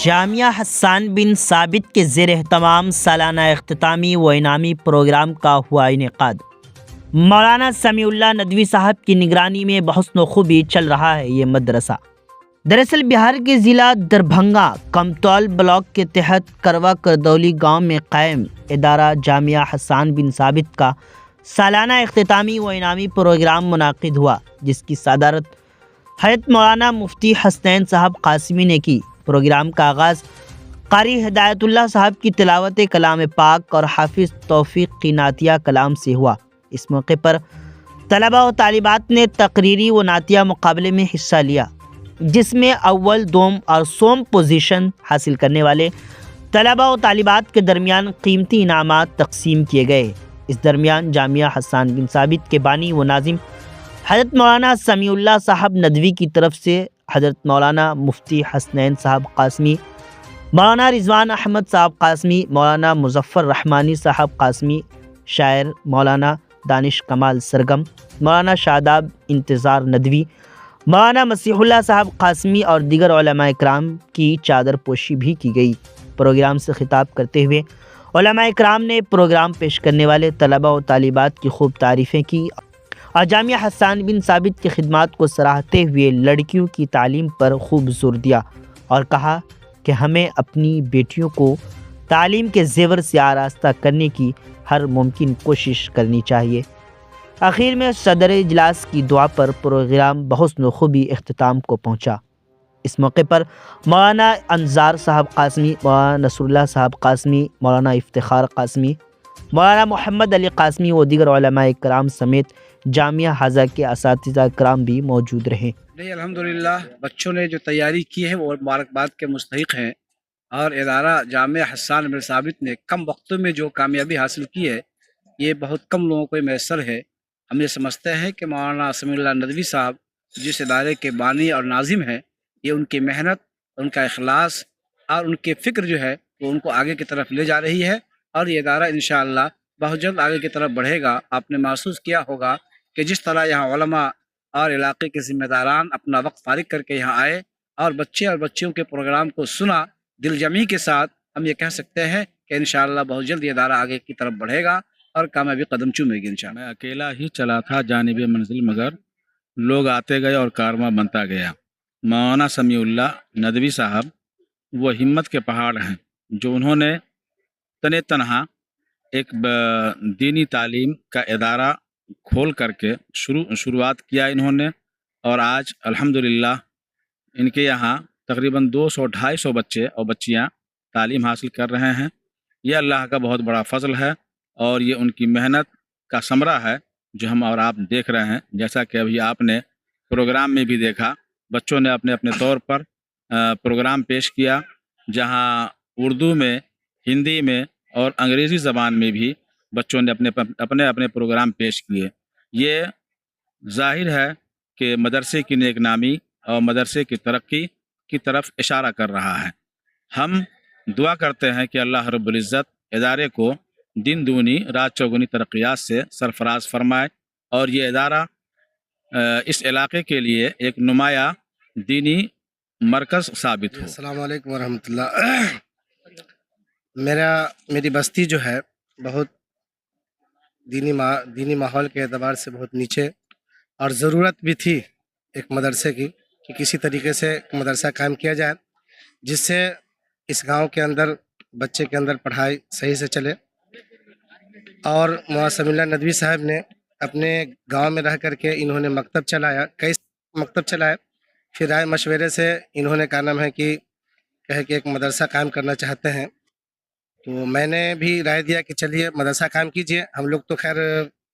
جامعہ حسان بن ثابت کے زیر اہتمام سالانہ اختتامی و انعامی پروگرام کا ہوا انعقاد۔ مولانا سمیع اللہ ندوی صاحب کی نگرانی میں بحسن و خوبی چل رہا ہے یہ مدرسہ۔ دراصل بہار کے ضلع دربھنگا کمتول بلاک کے تحت کروا کردولی گاؤں میں قائم ادارہ جامعہ حسان بن ثابت کا سالانہ اختتامی و انعامی پروگرام منعقد ہوا، جس کی صدارت حضرت مولانا مفتی حسنین صاحب قاسمی نے کی۔ پروگرام کا آغاز قاری ہدایت اللہ صاحب کی تلاوت کلام پاک اور حافظ توفیق کی نعتیہ کلام سے ہوا۔ اس موقع پر طلباء و طالبات نے تقریری و نعتیہ مقابلے میں حصہ لیا، جس میں اول، دوم اور سوم پوزیشن حاصل کرنے والے طلباء و طالبات کے درمیان قیمتی انعامات تقسیم کیے گئے۔ اس درمیان جامعہ حسان بن ثابت کے بانی و ناظم حضرت مولانا سمیع اللہ صاحب ندوی کی طرف سے حضرت مولانا مفتی حسنین صاحب قاسمی، مولانا رضوان احمد صاحب قاسمی، مولانا مظفر رحمانی صاحب قاسمی، شاعر مولانا دانش کمال سرگم، مولانا شاداب انتظار ندوی، مولانا مسیح اللہ صاحب قاسمی اور دیگر علماء اکرام کی چادر پوشی بھی کی گئی۔ پروگرام سے خطاب کرتے ہوئے علماء اکرام نے پروگرام پیش کرنے والے طلباء و طالبات کی خوب تعریفیں کی اور جامعہ حسان بن ثابت کی خدمات کو سراہتے ہوئے لڑکیوں کی تعلیم پر خوب زور دیا اور کہا کہ ہمیں اپنی بیٹیوں کو تعلیم کے زیور سے آراستہ کرنے کی ہر ممکن کوشش کرنی چاہیے۔ آخر میں صدر اجلاس کی دعا پر پروگرام بحسن و خوبی اختتام کو پہنچا۔ اس موقع پر مولانا انظار صاحب قاسمی، مولانا نصر اللہ صاحب قاسمی، مولانا افتخار قاسمی، مولانا محمد علی قاسمی و دیگر علماء کرام سمیت جامعہ حاضہ کے اساتذہ کرام بھی موجود رہے۔ الحمدللہ بچوں نے جو تیاری کی ہے وہ مبارکباد کے مستحق ہیں، اور ادارہ جامعہ حسان بن ثابت نے کم وقتوں میں جو کامیابی حاصل کی ہے یہ بہت کم لوگوں کو میسر ہے۔ ہم یہ سمجھتے ہیں کہ مولانا سمیع اللہ ندوی صاحب جس ادارے کے بانی اور ناظم ہیں، یہ ان کی محنت، ان کا اخلاص اور ان کے فکر جو ہے وہ ان کو آگے کی طرف لے جا رہی ہے، اور یہ ادارہ انشاءاللہ بہت جلد آگے کی طرف بڑھے گا۔ آپ نے محسوس کیا ہوگا کہ جس طرح یہاں علماء اور علاقے کے ذمہ داران اپنا وقت فارغ کر کے یہاں آئے اور بچے اور بچیوں کے پروگرام کو سنا دل جمی کے ساتھ، ہم یہ کہہ سکتے ہیں کہ انشاءاللہ بہت جلد یہ ادارہ آگے کی طرف بڑھے گا اور کامیابی قدم چومے گی انشاءاللہ۔ میں اکیلا ہی چلا تھا جانب منزل، مگر لوگ آتے گئے اور کارواں بنتا گیا۔ مولانا سمیع اللہ ندوی صاحب وہ ہمت کے پہاڑ ہیں جو انہوں نے تن تنہا ایک دینی تعلیم کا ادارہ کھول کر کے شروعات کیا انہوں نے، اور آج الحمدللہ ان کے یہاں تقریباً 200-250 بچے اور بچیاں تعلیم حاصل کر رہے ہیں۔ یہ اللہ کا بہت بڑا فضل ہے اور یہ ان کی محنت کا ثمرہ ہے جو ہم اور آپ دیکھ رہے ہیں۔ جیسا کہ ابھی آپ نے پروگرام میں بھی دیکھا، بچوں نے اپنے اپنے طور پر پروگرام پیش کیا، جہاں اردو میں، ہندی میں اور انگریزی زبان میں بھی بچوں نے اپنے اپنے پروگرام پیش کیے۔ یہ ظاہر ہے کہ مدرسے کی نیک نامی اور مدرسے کی ترقی کی طرف اشارہ کر رہا ہے۔ ہم دعا کرتے ہیں کہ اللہ رب العزت ادارے کو دن دونی رات چوگنی ترقیات سے سرفراز فرمائے اور یہ ادارہ اس علاقے کے لیے ایک نمایاں دینی مرکز ثابت ہو۔ السلام علیکم ورحمۃ اللہ۔ میری بستی جو ہے بہت دینی ماحول کے اعتبار سے بہت نیچے، اور ضرورت بھی تھی ایک مدرسے کی کہ کسی طریقے سے ایک مدرسہ قائم کیا جائے جس سے اس گاؤں کے اندر بچے کے اندر پڑھائی صحیح سے چلے۔ اور مولانا سمیع اللہ ندوی صاحب نے اپنے گاؤں میں رہ کر کے انہوں نے مکتب چلایا، کئی مکتب چلائے، پھر رائے مشورے سے انہوں نے کہا نام ہے کہ ایک مدرسہ قائم کرنا چاہتے ہیں، تو میں نے بھی رائے دیا کہ چلیے مدرسہ قائم کیجئے۔ ہم لوگ تو خیر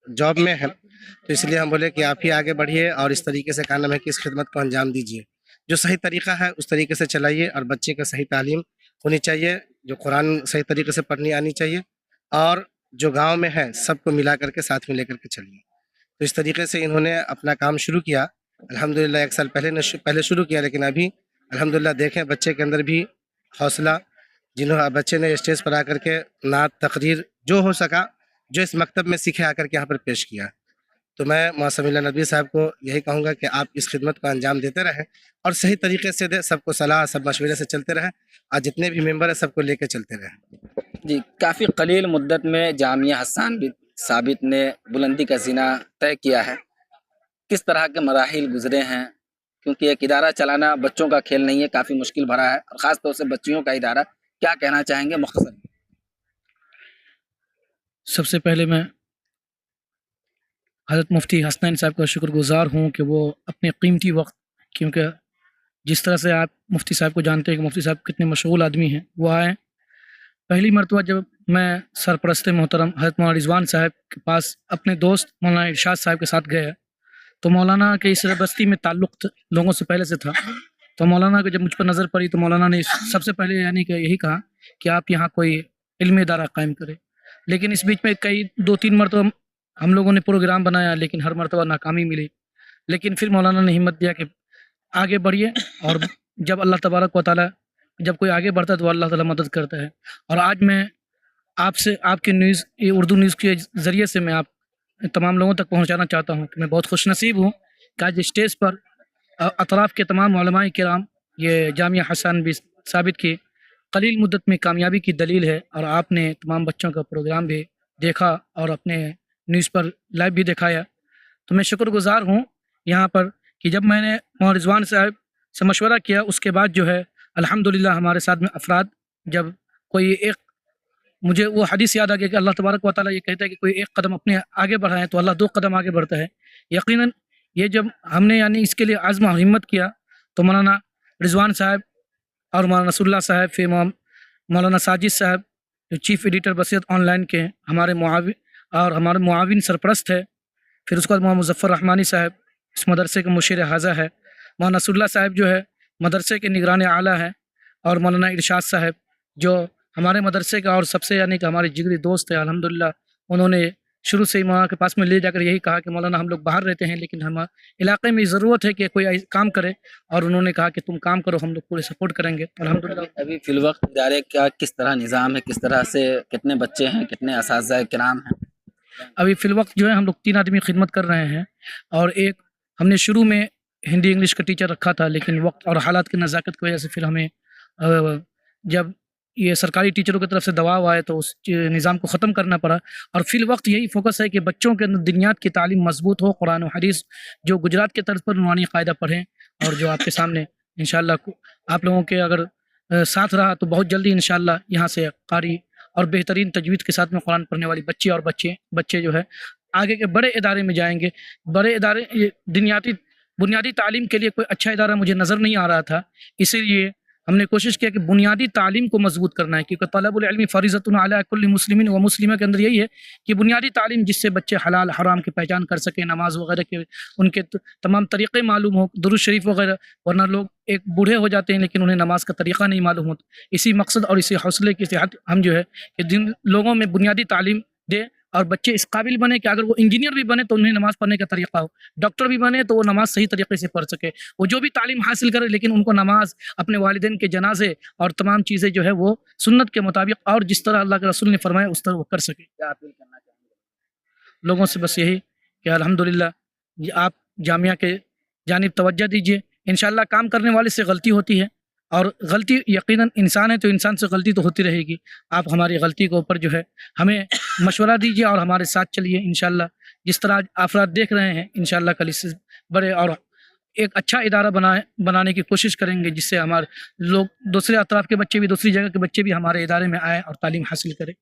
جاب میں ہیں، تو اس لیے ہم بولے کہ آپ ہی آگے بڑھیے اور اس طریقے سے کہا نام ہے کہ اس خدمت کو انجام دیجیے، جو صحیح طریقہ ہے اس طریقے سے چلائیے، اور بچے کا صحیح تعلیم ہونی چاہیے، جو قرآن صحیح طریقے سے پڑھنی آنی چاہیے، اور جو گاؤں میں ہے سب کو ملا کر کے ساتھ میں لے کر کے چلیے۔ تو اس طریقے سے انہوں نے اپنا کام شروع کیا۔ الحمدللہ 1 سال پہلے شروع کیا، لیکن ابھی الحمدللہ دیکھیں بچے کے اندر بھی حوصلہ، بچے نے اسٹیج پر آ کر کے نعت، تقریر جو ہو سکا، جو اس مکتب میں سیکھے آ کر کے یہاں پر پیش کیا۔ تو میں مولانا سمیع اللہ ندوی صاحب کو یہی کہوں گا کہ آپ اس خدمت کو انجام دیتے رہیں اور صحیح طریقے سے دیں، سب کو صلاح سب مشورے سے چلتے رہیں اور جتنے بھی ممبر ہیں سب کو لے کے چلتے رہیں۔ جی، کافی قلیل مدت میں جامعہ حسان بن ثابت نے بلندی کا زینہ طے کیا ہے، کس طرح کے مراحل گزرے ہیں؟ کیونکہ ایک ادارہ چلانا بچوں کا کھیل نہیں ہے، کافی مشکل بھرا ہے، اور خاص طور سے بچیوں کا ادارہ، کیا کہنا چاہیں گے مختصر؟ سب سے پہلے میں حضرت مفتی حسنین صاحب کا شکر گزار ہوں کہ وہ اپنے قیمتی وقت، کیونکہ جس طرح سے آپ مفتی صاحب کو جانتے ہیں کہ مفتی صاحب کتنے مشغول آدمی ہیں، وہ آئیں۔ پہلی مرتبہ جب میں سرپرست محترم حضرت مولانا رضوان صاحب کے پاس اپنے دوست مولانا ارشاد صاحب کے ساتھ گیا تو مولانا کے اس بستی میں تعلق لوگوں سے پہلے سے تھا، تو مولانا کو جب مجھ پر نظر پڑی تو مولانا نے سب سے پہلے یعنی کہ یہی کہا کہ آپ یہاں کوئی علمی ادارہ قائم کریں۔ لیکن اس بیچ میں دو تین مرتبہ ہم لوگوں نے پروگرام بنایا، لیکن ہر مرتبہ ناکامی ملی، لیکن پھر مولانا نے ہمت دیا کہ آگے بڑھیے، اور جب اللہ تبارک و تعالیٰ جب کوئی آگے بڑھتا ہے تو اللہ تعالیٰ مدد کرتا ہے۔ اور آج میں آپ سے آپ کے نیوز، یہ اردو نیوز کے ذریعے سے میں آپ تمام لوگوں تک پہنچانا چاہتا ہوں کہ میں بہت خوش نصیب ہوں کہ آج اسٹیج پر اطراف کے تمام علماء کرام یہ جامعہ حسان بن ثابت کی قلیل مدت میں کامیابی کی دلیل ہے، اور آپ نے تمام بچوں کا پروگرام بھی دیکھا اور اپنے نیوز پر لائیو بھی دکھایا، تو میں شکر گزار ہوں یہاں پر کہ جب میں نے مولانا رضوان صاحب سے مشورہ کیا، اس کے بعد جو ہے الحمدللہ ہمارے ساتھ میں افراد، جب کوئی ایک، مجھے وہ حدیث یاد آ گیا کہ اللہ تبارک و تعالیٰ یہ کہتا ہے کہ کوئی ایک قدم اپنے آگے بڑھائے تو اللہ 2 قدم آگے بڑھتا ہے۔ یقیناً یہ جب ہم نے یعنی اس کے لیے عزم اور ہمت کیا تو مولانا رضوان صاحب اور مولانا نصر اللہ صاحب، پھر مولانا ساجد صاحب جو چیف ایڈیٹر بصیرت آن لائن کے ہیں، ہمارے معاون سرپرست ہے، پھر اس کے بعد مولانا مظفر رحمانی صاحب اس مدرسے کے مشیر حاضر ہے، مولانا نصر اللہ صاحب جو ہے مدرسے کے نگران اعلیٰ ہے، اور مولانا ارشاد صاحب جو ہمارے مدرسے کا اور سب سے یعنی کہ ہمارے جگری دوست ہیں الحمدللہ، انہوں نے شروع سے ہی مولانا کے پاس میں لے جا کر یہی کہا کہ مولانا ہم لوگ باہر رہتے ہیں لیکن ہم علاقے میں ضرورت ہے کہ کوئی کام کرے، اور انہوں نے کہا کہ تم کام کرو، ہم لوگ پورے سپورٹ کریں گے الحمدللہ۔ ابھی فی الوقت ادارے کا کس طرح نظام ہے، کس طرح سے کتنے بچے ہیں، کتنے اساتذہ کرام ہیں؟ ابھی فی الوقت جو ہے ہم لوگ 3 آدمی خدمت کر رہے ہیں، اور ایک ہم نے شروع میں ہندی انگلش کا ٹیچر رکھا تھا، لیکن وقت اور حالات کی نزاکت کی وجہ سے پھر ہمیں جب یہ سرکاری ٹیچروں کی طرف سے دباؤ آئے تو اس نظام کو ختم کرنا پڑا، اور فی الوقت یہی فوکس ہے کہ بچوں کے اندر دینیات کی تعلیم مضبوط ہو، قرآن و حدیث جو گجرات کے طرز پر نورانی قاعدہ پڑھیں، اور جو آپ کے سامنے انشاءاللہ آپ لوگوں کے اگر ساتھ رہا تو بہت جلدی انشاءاللہ یہاں سے قاری اور بہترین تجوید کے ساتھ میں قرآن پڑھنے والی بچی اور بچے جو ہے آگے کے بڑے ادارے میں جائیں گے۔ بڑے ادارے بنیادی تعلیم کے لیے کوئی اچھا ادارہ مجھے نظر نہیں آ رہا تھا، اسی لیے ہم نے کوشش کیا کہ بنیادی تعلیم کو مضبوط کرنا ہے، کیونکہ طلب العلم فریضۃ علی کل مسلم و مسلمہ کے اندر یہی ہے کہ بنیادی تعلیم جس سے بچے حلال حرام کی پہچان کر سکیں، نماز وغیرہ کے ان کے تمام طریقے معلوم ہو، درود شریف وغیرہ، ورنہ لوگ ایک بوڑھے ہو جاتے ہیں لیکن انہیں نماز کا طریقہ نہیں معلوم ہوتا۔ اسی مقصد اور اسی حوصلے کے تحت ہم جو ہے کہ جن لوگوں میں بنیادی تعلیم دے اور بچے اس قابل بنے کہ اگر وہ انجینئر بھی بنے تو انہیں نماز پڑھنے کا طریقہ ہو، ڈاکٹر بھی بنے تو وہ نماز صحیح طریقے سے پڑھ سکے، وہ جو بھی تعلیم حاصل کرے لیکن ان کو نماز، اپنے والدین کے جنازے اور تمام چیزیں جو ہے وہ سنت کے مطابق اور جس طرح اللہ کے رسول نے فرمایا اس طرح وہ کر سکے۔ کیا اپیل کرنا چاہیں گے لوگوں سے بس یہی کہ الحمدللہ آپ جامعہ کے جانب توجہ دیجیے، انشاءاللہ کام کرنے والے سے غلطی ہوتی ہے، اور غلطی یقیناً انسان ہے تو انسان سے غلطی تو ہوتی رہے گی، آپ ہماری غلطی کے اوپر جو ہے ہمیں مشورہ دیجیے اور ہمارے ساتھ چلیے انشاءاللہ۔ جس طرح افراد دیکھ رہے ہیں انشاءاللہ کل اس سے بڑے اور ایک اچھا ادارہ بنانے کی کوشش کریں گے، جس سے ہمارے لوگ دوسرے اطراف کے بچے بھی، دوسری جگہ کے بچے بھی ہمارے ادارے میں آئیں اور تعلیم حاصل کریں۔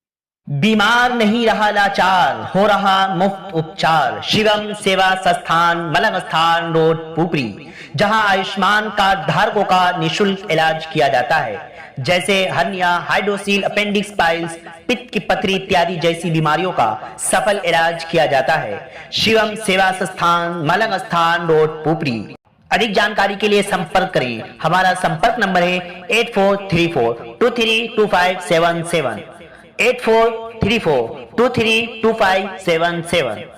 بیمار نہیں رہا لاچار، ہو رہا مفت اپچار، شیوم سیوا سستھان ملنگ استھان روڈ پوپری، جہاں آیوشمان کارڈ دھارکوں کا نشلک علاج کیا جاتا ہے، جیسے ہرنیا، ہائیڈروسیل، اپینڈکس پائلز، پت کی پتھری اتیادی جیسی بیماریوں کا سفل علاج کیا جاتا ہے۔ شیوم سیوا سستھان ملنگ استھان روڈ پوپری۔ ادھک جانکاری کے لیے سمپرک کریں، ہمارا سمپرک نمبر ہے 8434232577 8434232577۔